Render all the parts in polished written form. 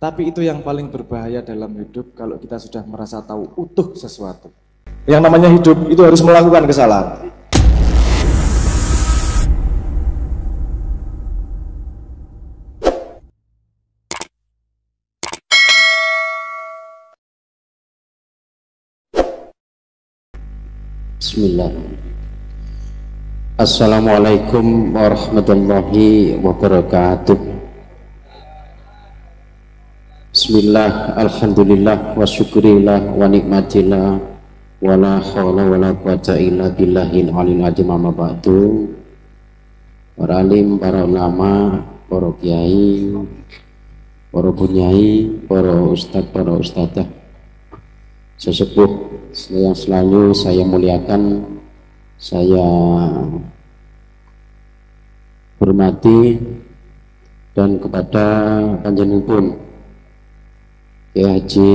Tapi itu yang paling berbahaya dalam hidup kalau kita sudah merasa tahu utuh sesuatu. Yang namanya hidup itu harus melakukan kesalahan. Bismillah. Assalamualaikum warahmatullahi wabarakatuh. Bismillah, alhamdulillah, wa syukurillah, wa nikmatillah, wa la hawla wa la quwata illa billahil aliyil azim, amma ba'du. Para alim, para ulama, para kiai, para bunyai, para ustadz, para ustadzah, sesepuh yang selalu saya muliakan, saya hormati, dan kepada panjenenganipun Kyai Haji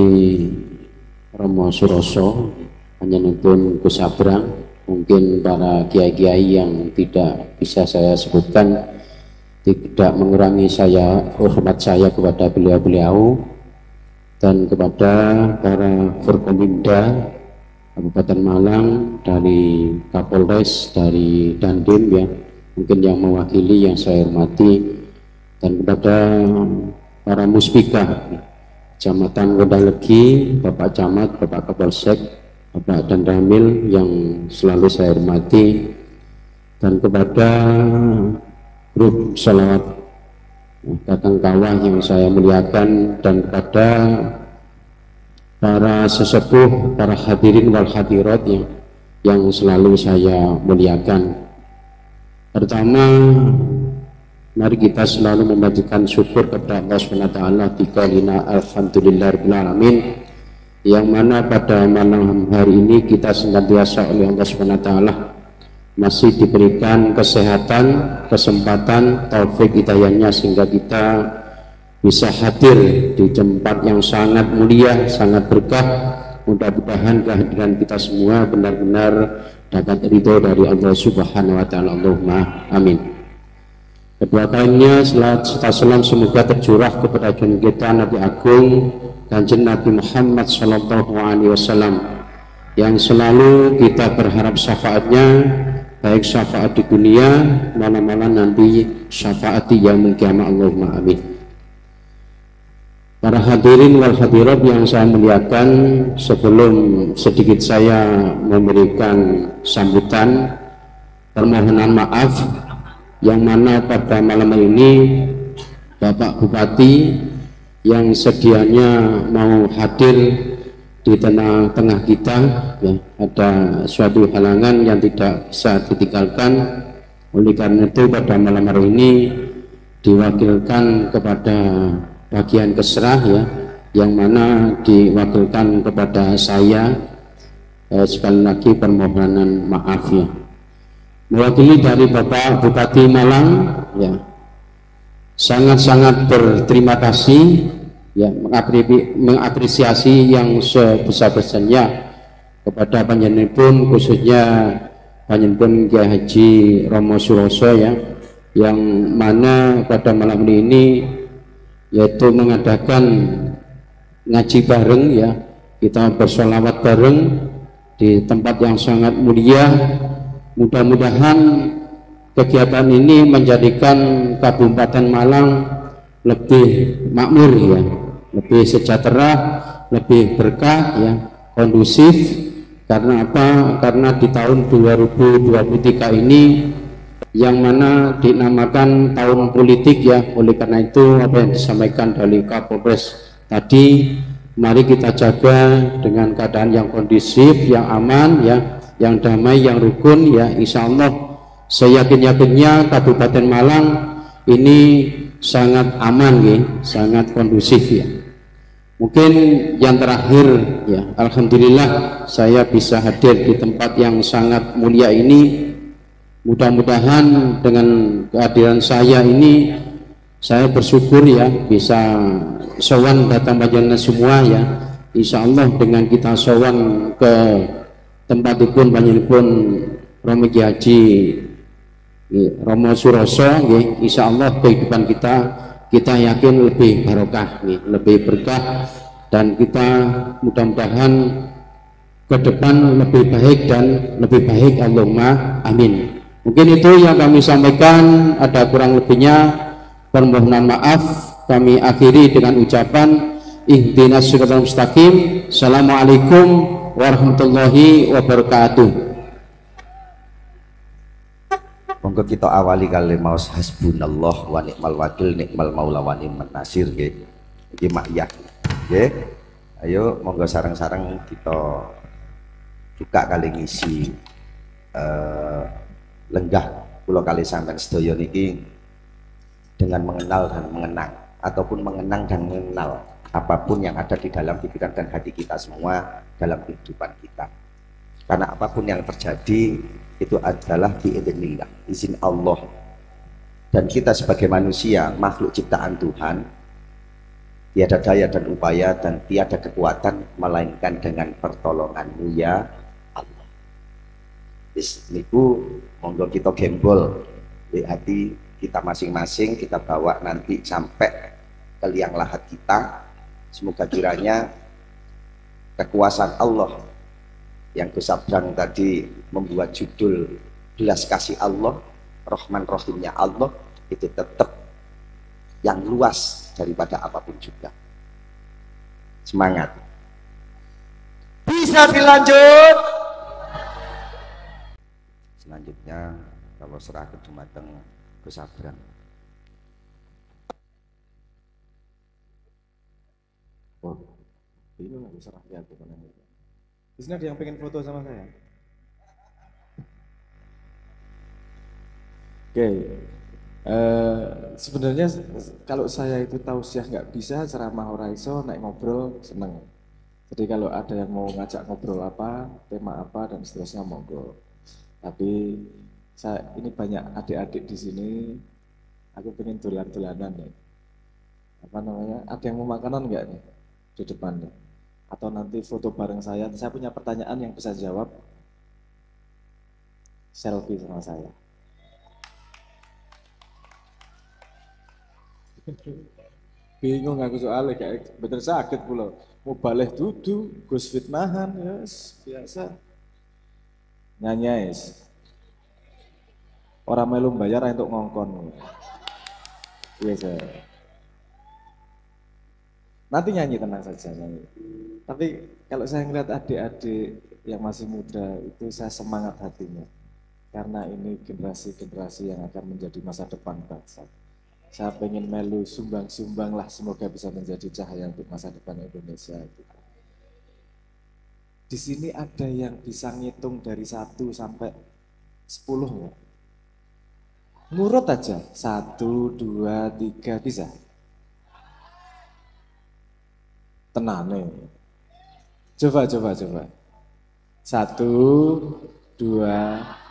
Romo Suroso, panjenenganipun Gus Abrang, mungkin para kiai-kiai yang tidak bisa saya sebutkan, tidak mengurangi hormat saya kepada beliau-beliau, dan kepada para Forkominda Kabupaten Malang, dari Kapolres, dari Dandim ya, mungkin yang mewakili yang saya hormati, dan kepada para muspika Kecamatan Wonolegi, Bapak Camat, Bapak Kapolsek, Bapak Dandamil yang selalu saya hormati, dan kepada grup salawat Kakang Kawah yang saya muliakan, dan kepada para sesepuh, para hadirin wal hadirat yang selalu saya muliakan. Pertama, mari kita selalu memberikan syukur kepada Allah SWT di kalina alhamdulillahirabbil alamin, yang mana pada malam hari ini kita senantiasa oleh Allah SWT masih diberikan kesehatan, kesempatan, taufik hidayahnya, sehingga kita bisa hadir di tempat yang sangat mulia, sangat berkah. Mudah-mudahan kehadiran kita semua benar-benar dapat ridho dari Allah Subhanahu wa Ta'ala. Allahumma amin. Kedua kalinya salat serta salam semoga tercurah kepada junjungan kita Nabi Agung Kanjeng Nabi Muhammad Sallallahu Alaihi Wasallam, yang selalu kita berharap syafaatnya, baik syafaat di dunia malam-malam nanti syafaat di yaumil qiyamah. Allahumma amin. Para hadirin wal hadirat yang saya muliakan, sebelum sedikit saya memberikan sambutan permohonan maaf, yang mana pada malam ini Bapak Bupati yang sedianya mau hadir di tengah-tengah kita ya, ada suatu halangan yang tidak bisa ditinggalkan. Oleh karena itu pada malam hari ini diwakilkan kepada bagian Kesrah ya, yang mana diwakilkan kepada saya. Sekali lagi permohonan maaf ya, mewakili dari Bapak Bupati Malang ya, sangat-sangat berterima kasih ya, mengapresiasi yang sebesar-besarnya kepada panjenenganipun, khususnya panjenenganipun Kyai Haji Romo Suroso ya, yang mana pada malam ini yaitu mengadakan ngaji bareng ya, kita bersolawat bareng di tempat yang sangat mulia. Mudah-mudahan kegiatan ini menjadikan Kabupaten Malang lebih makmur ya, lebih sejahtera, lebih berkah ya, kondusif. Karena apa? Karena di tahun 2023 ini yang mana dinamakan tahun politik ya. Oleh karena itu apa yang disampaikan dari Kapolres tadi, mari kita jaga dengan keadaan yang kondusif, yang aman ya, yang damai, yang rukun ya. Insya Allah saya yakin-yakinnya Kabupaten Malang ini sangat aman ya, sangat kondusif ya. Mungkin yang terakhir ya, alhamdulillah saya bisa hadir di tempat yang sangat mulia ini. Mudah-mudahan dengan kehadiran saya ini, saya bersyukur ya bisa sowan datang panjenengan semua ya. Insya Allah dengan kita sowan ke tempatipun panjenengan Romo Haji Romo Suroso, insya Allah kehidupan kita kita yakin lebih barokah nih, lebih berkah, dan kita mudah-mudahan ke depan lebih baik dan lebih baik, Allahumma amin. Mungkin itu yang kami sampaikan, ada kurang lebihnya permohonan maaf. Kami akhiri dengan ucapan ihdinas siratal mustaqim. Assalamualaikum warahmatullahi wabarakatuh. Monggo kita awali kali maos hasbunallah wa ni'mal wakil ni'mal maula wa ni'man nasir nggih. Iki makyah. Nggih. Ayo monggo sareng-sareng kita buka kali ngisi lenggah kula kali sampean sedaya niki dengan mengenal dan mengenang, ataupun mengenang dan mengenal apapun yang ada di dalam pikiran dan hati kita semua dalam kehidupan kita. Karena apapun yang terjadi itu adalah biidznillah, izin Allah, dan kita sebagai manusia makhluk ciptaan Tuhan, tiada daya dan upaya dan tiada kekuatan melainkan dengan pertolonganmu ya Allah. Niku monggo kita gembol di hati kita masing-masing, kita bawa nanti sampai ke liang lahat kita. Semoga kiranya kekuasaan Allah yang Gus Abdang tadi membuat judul belas kasih Allah, Rahman Rahimnya Allah, itu tetap yang luas daripada apapun juga. Semangat. Bisa dilanjut. Selanjutnya kalau serah ke dumateng Gus Abdang. Oh, ini nggak bisa rakyat bukan ini. Di sini ada yang pengen foto sama saya. Oke, sebenarnya kalau saya itu tausiah nggak bisa, ceramah ora iso, naik ngobrol seneng. Jadi kalau ada yang mau ngajak ngobrol apa, tema apa dan seterusnya monggo. Tapi saya ini banyak adik-adik di sini, aku pengen dolan-dolanan nih. Apa namanya? Ada yang mau makanan nggak nih di depan nih? Atau nanti foto bareng saya punya pertanyaan yang bisa jawab, selfie sama saya. Bingung aku soalnya, kayak bener sakit pula, mau balik dudu, Gus fitnahan, yes, biasa nyanyais orang melu bayar untuk ngongkon, biasa. Nanti nyanyi, tenang saja nyanyi. Tapi kalau saya ngeliat adik-adik yang masih muda itu saya semangat hatinya, karena ini generasi-generasi yang akan menjadi masa depan bangsa. Saya pengen melu sumbang-sumbang lah, semoga bisa menjadi cahaya untuk masa depan Indonesia. Di sini ada yang bisa ngitung dari 1 sampai 10 ya? Ngurut aja, 1, 2, 3, bisa? Tenane. Coba. 1, 2,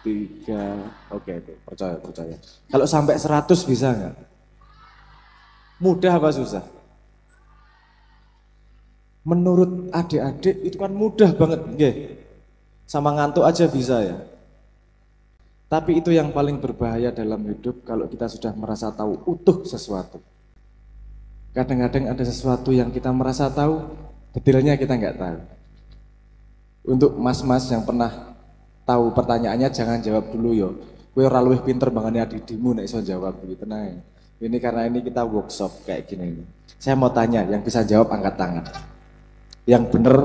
3, oke, percaya. Kalau sampai 100 bisa nggak? Mudah apa susah? Menurut adik-adik itu kan mudah banget, nggih. Sama ngantuk aja bisa ya. Tapi itu yang paling berbahaya dalam hidup kalau kita sudah merasa tahu utuh sesuatu. Kadang-kadang ada sesuatu yang kita merasa tahu, detailnya kita nggak tahu. Untuk mas-mas yang pernah tahu pertanyaannya, jangan jawab dulu yo. Kowe ora luwih pinter bangane adidimu nek iso jawab gitu nah. Ini karena ini kita workshop kayak gini. Saya mau tanya, yang bisa jawab angkat tangan. Yang bener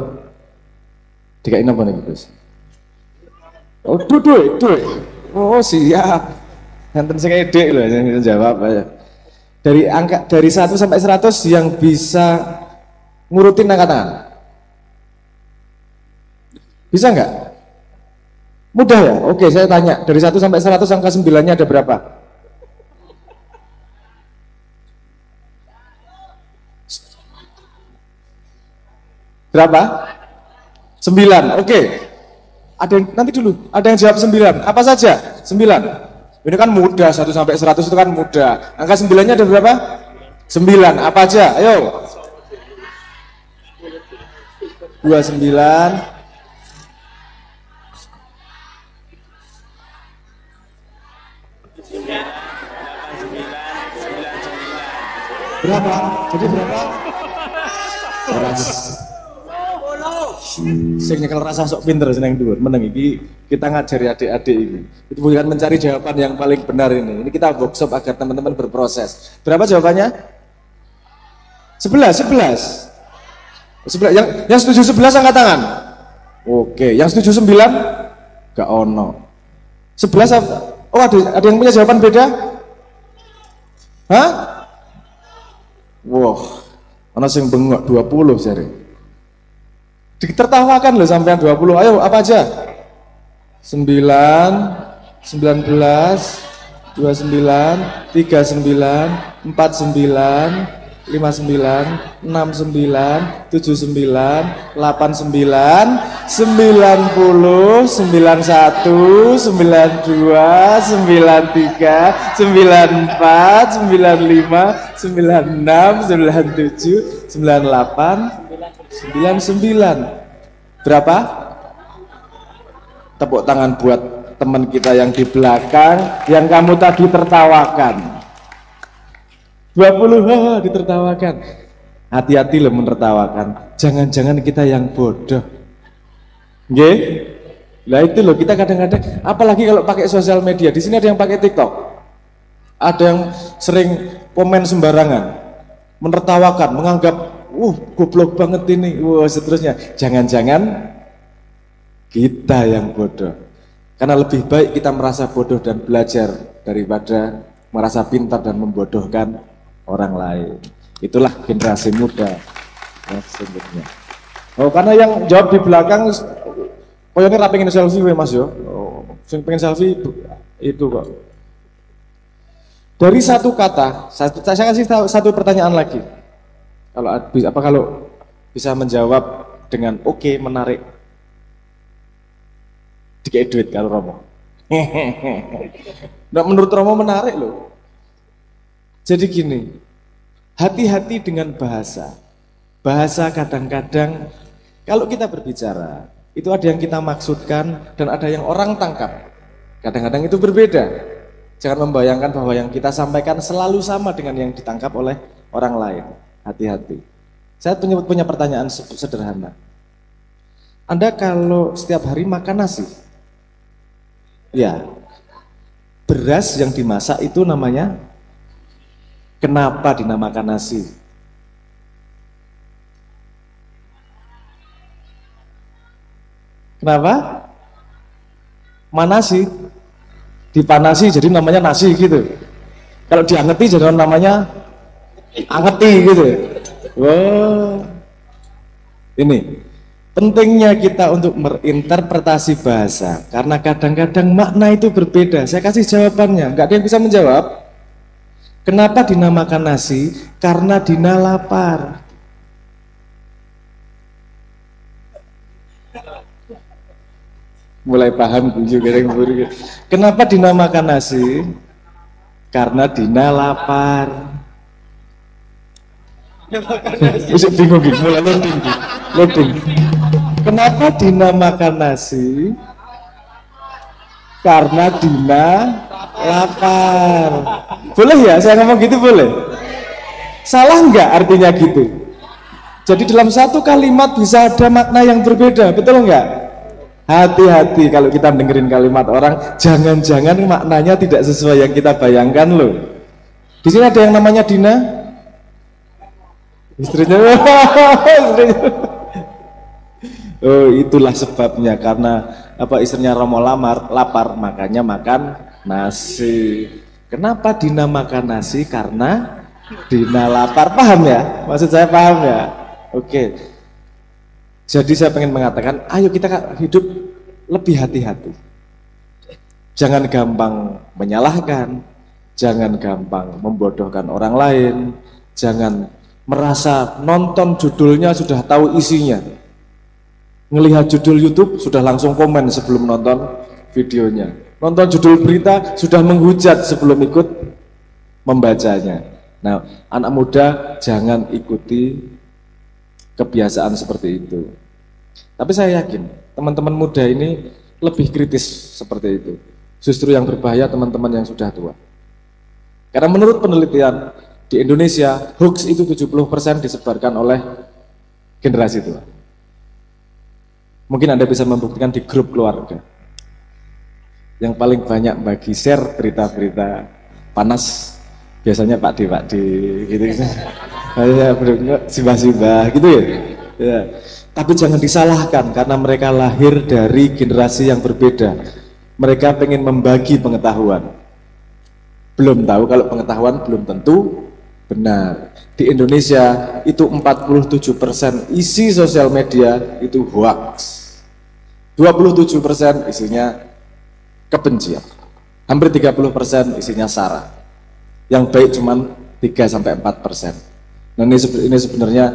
dikain apa nih Gus? Oh, duit. Oh, siap. Nanti saya ide loh yang bisa jawab aja. Dari 1 sampai 100 yang bisa ngurutin angkat tangan. Bisa nggak? Mudah ya? Oke, saya tanya. Dari 1 sampai 100 angka 9-nya ada berapa? Berapa? 9. Oke. Ada yang, nanti dulu. Ada yang jawab 9. Apa saja? 9. Ini kan mudah, 1 sampai 100 itu kan mudah. Angka 9-nya ada berapa? 9. Apa aja? Ayo. 29. Berapa? Jadi berapa? Sing nyekel rasa sok pinter seneng dhuwur meneng iki kita ngajari adik-adik ini. Itu bukan mencari jawaban yang paling benar ini. Ini kita workshop agar teman-teman berproses. Berapa jawabannya? 11. Yang setuju 11 angkat tangan. Oke, yang setuju 9? Gak ono. 11 apa? Oh ada yang punya jawaban beda? Hah? Wah, ono sing bengok 20 jare. Ditertawakan loh sampai 20. Ayo apa aja? 9, 19, 29, 39, 49, 59, 69, 69, 79, 89, 90, 91, 92, 93, 94, 95, 96, 97, 98, 99. Berapa? Tepuk tangan buat teman kita yang di belakang yang kamu tadi tertawakan. 20 ditertawakan. Hati-hati loh menertawakan. Jangan-jangan kita yang bodoh. Nggih? Lah itu loh kita kadang-kadang apalagi kalau pakai sosial media. Di sini ada yang pakai TikTok. Ada yang sering komen sembarangan. Menertawakan, menganggap goblok banget ini. Seterusnya. Jangan-jangan kita yang bodoh. Karena lebih baik kita merasa bodoh dan belajar daripada merasa pintar dan membodohkan orang lain. Itulah generasi muda sesungguhnya. Oh, karena yang jawab di belakang pokoknya ra pengen selfie we Mas yo. Oh, sing pengen selfie itu kok. Dari satu kata, saya kasih satu pertanyaan lagi. Kalau bisa menjawab dengan oke, menarik. Dikei duit kalau Romo. Nah, menurut Romo menarik loh. Jadi gini, hati-hati dengan bahasa. Bahasa kadang-kadang kalau kita berbicara, itu ada yang kita maksudkan dan ada yang orang tangkap. Kadang-kadang itu berbeda. Jangan membayangkan bahwa yang kita sampaikan selalu sama dengan yang ditangkap oleh orang lain. Hati-hati. Saya punya pertanyaan sederhana. Anda kalau setiap hari makan nasi, ya, beras yang dimasak itu namanya, kenapa dinamakan nasi? Kenapa? Manasi, dipanasi jadi namanya nasi gitu. Kalau diangeti jadi namanya angeti gitu. Wow. Ini pentingnya kita untuk berinterpretasi bahasa, karena kadang-kadang makna itu berbeda. Saya kasih jawabannya, nggak ada yang bisa menjawab. Kenapa dinamakan nasi? Karena Dina lapar. Mulai paham juga. Kenapa dinamakan nasi? Karena Dina lapar. Bisa bingung, mulai loading. Kenapa dinamakan nasi? Karena Dina lapar. Boleh ya saya ngomong gitu, boleh? Salah nggak artinya gitu? Jadi dalam satu kalimat bisa ada makna yang berbeda, betul nggak? Hati-hati kalau kita dengerin kalimat orang, jangan-jangan maknanya tidak sesuai yang kita bayangkan loh. Di sini ada yang namanya Dina, istrinya. Oh, itulah sebabnya, karena istrinya Romo lapar, makanya makan nasi. Kenapa Dina makan nasi? Karena Dina lapar. Paham ya? Maksud saya paham ya? Oke. Jadi saya pengen mengatakan, ayo kita hidup lebih hati-hati. Jangan gampang menyalahkan, jangan gampang membodohkan orang lain, jangan merasa nonton judulnya sudah tahu isinya. Ngelihat judul YouTube sudah langsung komen sebelum nonton videonya. Nonton judul berita sudah menghujat sebelum ikut membacanya. Nah, anak muda jangan ikuti kebiasaan seperti itu. Tapi saya yakin teman-teman muda ini lebih kritis seperti itu. Justru yang berbahaya teman-teman yang sudah tua. Karena menurut penelitian Di Indonesia, hoax itu 70% disebarkan oleh generasi tua. Mungkin Anda bisa membuktikan di grup keluarga. Yang paling banyak bagi share berita-berita panas, biasanya Pak D gitu. Simbah-simbah gitu ya. Ya. Tapi jangan disalahkan karena mereka lahir dari generasi yang berbeda. Mereka pengen membagi pengetahuan. Belum tahu kalau pengetahuan belum tentu benar. Di Indonesia itu 47% isi sosial media itu hoax. 27% isinya kebencian. Hampir 30% isinya sara. Yang baik cuman 3-4%. Nah ini sebenarnya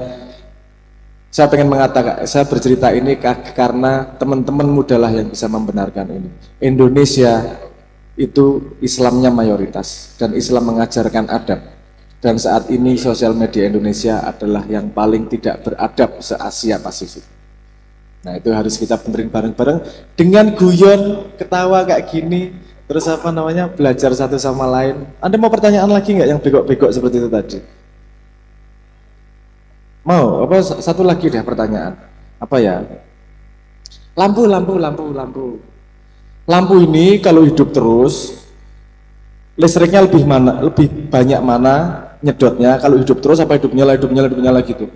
saya pengen mengatakan, saya bercerita ini karena teman-teman mudalah yang bisa membenarkan ini. Indonesia itu Islamnya mayoritas dan Islam mengajarkan adab. Dan saat ini sosial media Indonesia adalah yang paling tidak beradab se-Asia Pasifik. Nah itu harus kita benerin bareng-bareng dengan guyon, ketawa kayak gini, terus apa namanya, belajar satu sama lain. Anda mau pertanyaan lagi nggak yang bego-bego seperti itu tadi? Mau? Apa satu lagi deh pertanyaan? Apa ya? Lampu ini kalau hidup terus, listriknya lebih banyak mana nyedotnya kalau hidup terus apa hidup nyala gitu?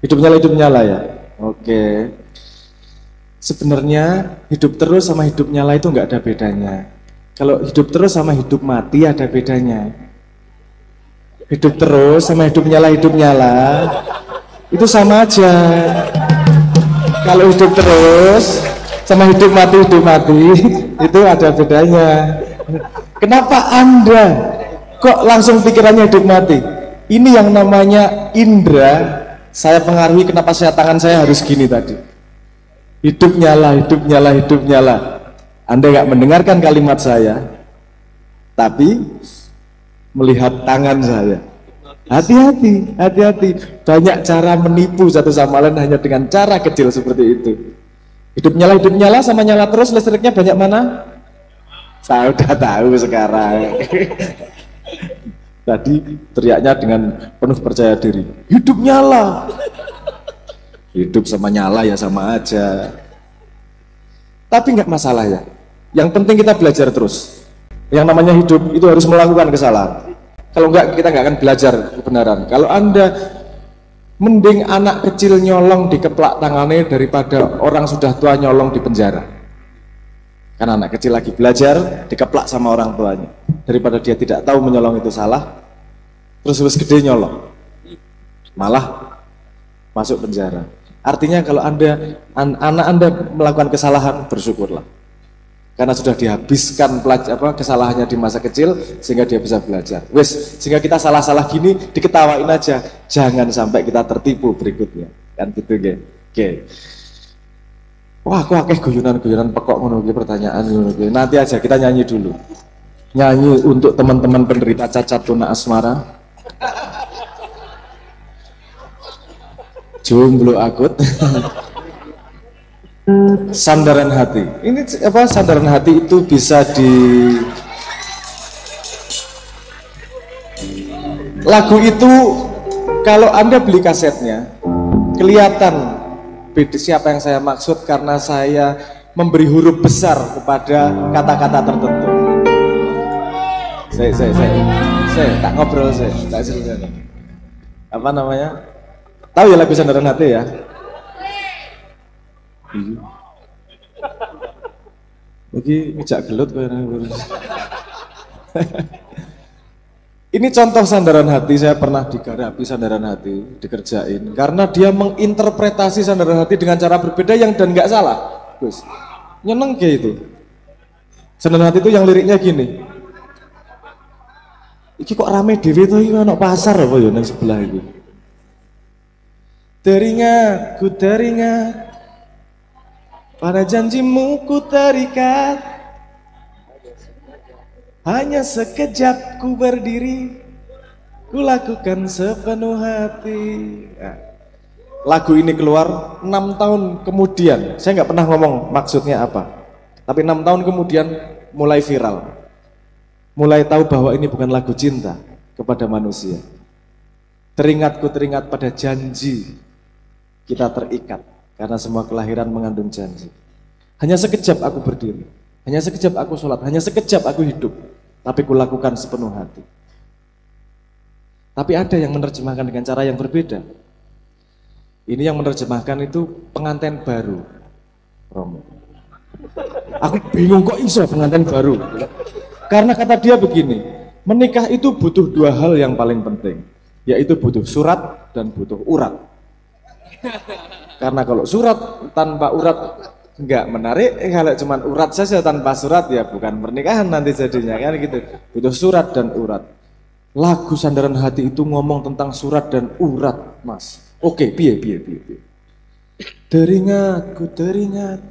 Hidup nyala ya. Oke. Sebenarnya hidup terus sama hidup nyala itu nggak ada bedanya. Kalau hidup terus sama hidup mati ada bedanya. Hidup terus sama hidup nyala itu sama aja. Kalau hidup terus sama hidup mati itu ada bedanya. Kenapa Anda kok langsung pikirannya hidup mati? Ini yang namanya indra. Saya pengaruhi kenapa tangan saya harus gini tadi. Hidup nyala. Anda nggak mendengarkan kalimat saya, tapi melihat tangan saya. Hati-hati. Banyak cara menipu satu sama lain hanya dengan cara kecil seperti itu. Hidup nyala sama nyala terus, listriknya banyak mana? Saya udah tahu sekarang. Tadi teriaknya dengan penuh percaya diri. Hidup nyala. Hidup sama nyala ya sama aja. Tapi nggak masalah ya. Yang penting kita belajar terus. Yang namanya hidup itu harus melakukan kesalahan. Kalau enggak kita nggak akan belajar kebenaran. Kalau Anda mending anak kecil nyolong dikeplak tangannya daripada orang sudah tua nyolong di penjara. Karena anak kecil lagi belajar dikeplak sama orang tuanya. Daripada dia tidak tahu menyolong itu salah, terus gede nyolong, malah masuk penjara. Artinya kalau anak Anda melakukan kesalahan, bersyukurlah. Karena sudah dihabiskan kesalahannya di masa kecil sehingga dia bisa belajar. Sehingga kita salah-salah gini diketawain aja, jangan sampai kita tertipu berikutnya. Kan gitu ya. Oke. Wah, aku akeh guyonan pekok ngono iki pertanyaan ngono iki. Nanti aja kita nyanyi dulu. Nyanyi untuk teman-teman penderita cacat tuna asmara. Jomblo akut. Sandaran hati. Ini apa? Sandaran hati itu bisa lagu itu kalau Anda beli kasetnya kelihatan siapa yang saya maksud karena saya memberi huruf besar kepada kata-kata tertentu. Saya tak ngobrol tak cerita. Apa namanya? Tahu ya lagu Sandaran Hati ya? Lagi ngejak gelut Ini contoh sandaran hati, saya pernah digarapi sandaran hati, dikerjain karena dia menginterpretasi sandaran hati dengan cara berbeda yang dan nggak salah. Gus, nyeneng kayak itu. Sandaran hati itu yang liriknya gini. Iki kok rame dewe tuh iki ana pasar apa ya nang sebelah iki. Teringat, ku teringat pada janjimu ku terikat. Hanya sekejap ku berdiri, ku lakukan sepenuh hati. Nah, lagu ini keluar 6 tahun kemudian. Saya nggak pernah ngomong maksudnya apa, tapi 6 tahun kemudian mulai viral. mulai tahu bahwa ini bukan lagu cinta kepada manusia. Teringatku teringat pada janji, kita terikat karena semua kelahiran mengandung janji. Hanya sekejap aku berdiri, hanya sekejap aku sholat, hanya sekejap aku hidup, tapi kulakukan sepenuh hati. Tapi ada yang menerjemahkan dengan cara yang berbeda. Ini yang menerjemahkan itu pengantin baru, Romo. Aku bingung kok iso pengantin baru. Karena kata dia begini, menikah itu butuh dua hal yang paling penting, yaitu butuh surat dan butuh urat. Karena kalau surat tanpa urat enggak menarik, kalau cuma urat saja tanpa surat ya bukan pernikahan nanti jadinya kan gitu. Butuh surat dan urat. Lagu Sandaran Hati itu ngomong tentang surat dan urat, Mas. Oke, piye. Teringat, ku teringat,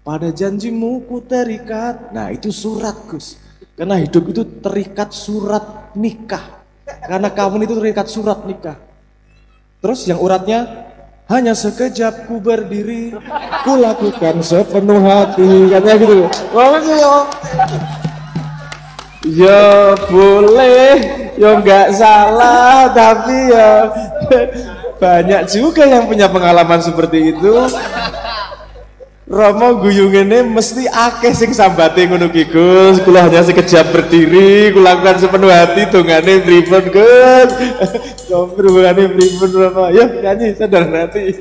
pada janjimu ku terikat. Nah itu surat, Gus. Karena hidup itu terikat surat nikah. Karena kamu itu terikat surat nikah. Terus yang uratnya, hanya sekejap ku berdiri, ku lakukan sepenuh hati. Katanya gitu. Ya boleh, ya nggak salah, tapi ya banyak juga yang punya pengalaman seperti itu. Romo guyungene mesti akeh sing sambate ngono ki Gus, kula hanya sekejap berdiri, kula lakukan sepenuh hati dongane pripun Gus. Dongane pripun Romo? Ya nyanyi Sandaran Hati.